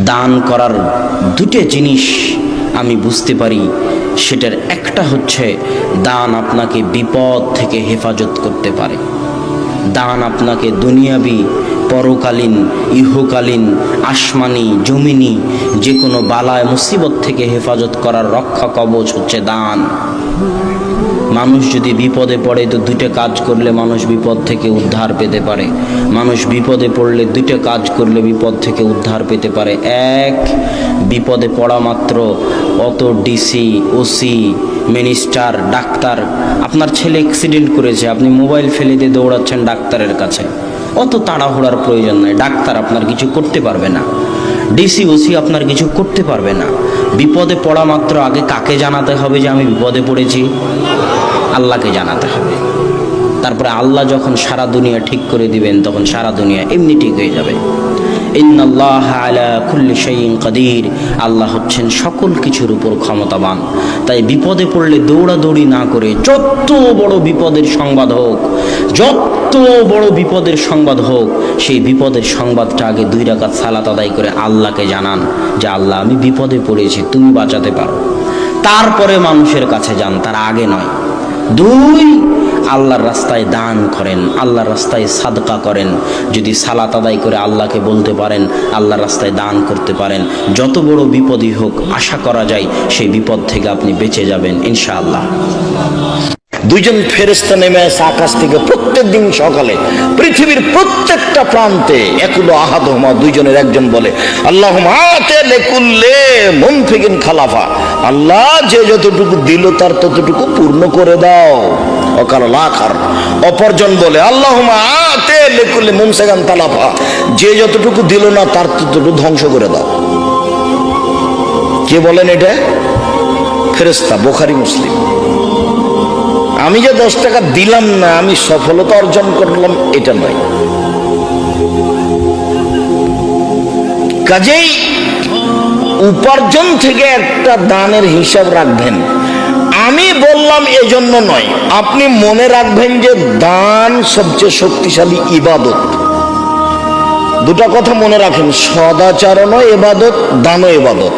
দান করার দুটো জিনিস আমি বুঝতে পারি। সেটার একটা হচ্ছে দান আপনাকে বিপদ থেকে হেফাজত করতে পারে। দান আপনাকে দুনিয়াবি, পরকালীন, ইহকালীন, আসমানি, জমিনি যে কোনো বালায় মুসিবত থেকে হেফাজত করার রক্ষা কবচ হচ্ছে দান। মানুষ যদি বিপদে পড়ে তো দুটো কাজ করলে মানুষ বিপদ থেকে উদ্ধার পেতে পারে। মানুষ বিপদে পড়লে দুটো কাজ করলে বিপদ থেকে উদ্ধার পেতে পারে। এক, বিপদে পড়া মাত্র অত ডিসি, ওসি, মিনিস্টার, ডাক্তার, আপনার ছেলে অ্যাক্সিডেন্ট করেছে, আপনি মোবাইল ফেলে দিয়ে দৌড়াচ্ছেন ডাক্তারের কাছে, অত তাড়াহুড়ার প্রয়োজন নাই। ডাক্তার আপনার কিছু করতে পারবে না, ডিসি, ওসি আপনার কিছু করতে পারবে না। বিপদে পড়া মাত্র আগে কাকে জানাতে হবে যে আমি বিপদে পড়েছি? আল্লাহকে জানাতে হবে। তারপরে আল্লাহ যখন সারা দুনিয়া ঠিক করে দিবেন তখন সারা দুনিয়া এমনি ঠিক হয়ে যাবে। ইন্নাল্লাহা আলা কুল্লি শাইইন কাদির, আল্লাহ হচ্ছেন সকল কিছুর উপর ক্ষমতাবান। তাই বিপদে পড়লে দৌড়াদৌড়ি না করে যত বড় বিপদের সংবাদ হোক, যত বড় বিপদের সংবাদ হোক, সেই বিপদের সংবাদটা আগে 2 রাকাত সালাত আদায় করে আল্লাহকে জানান যে আল্লাহ আমি বিপদে পড়েছি, তুমি বাঁচাতে পারো। তারপরে মানুষের কাছে যান, তার আগে নয়। 2, আল্লাহর রাস্তায় দান করেন, আল্লাহর রাস্তায় সাদকা করেন। যদি সালাত আদায় করে আল্লাহকে বলতে পারেন, আল্লাহর রাস্তায় দান করতে পারেন, যত বড় বিপদই হোক আশা করা যায় সেই বিপদ থেকে আপনি বেঁচে যাবেন ইনশাআল্লাহ। 2জন ফেরেশতা নেমে আসে আকাশ থেকে প্রত্যেক দিন সকালে পৃথিবীর প্রত্যেকটা প্রান্তে। একুল আহাদহুমা, 2জনের একজন বলে আল্লাহুম্মা আতি লিকুল্লি মুনফিকিন খালাফা, আল্লাহ যে যতটুকু দিল তার ততটুকু পূর্ণ করে দাও। অকাল লাখার অপরজন বলে আল্লাহুম্মা আতি লিকুল্লি মুমসিকান তালাফা, যে যতটুকু দিল না তার ততটুকু ধ্বংস করে দাও। কে বলেন এটা? ফেরেশতা, বুখারী মুসলিম। আমি যে 10 টাকা দিলাম না আমি সফলতা অর্জন করলাম এটা নয়। কাজেই উপার্জন থেকে একটা দানের হিসাব রাখবেন। আমি বললাম এজন্য নয়, আপনি মনে রাখবেন যে দান সবচেয়ে শক্তিশালী ইবাদত। 2টা কথা মনে রাখেন, সদাচরণও ইবাদত, দানও ইবাদত।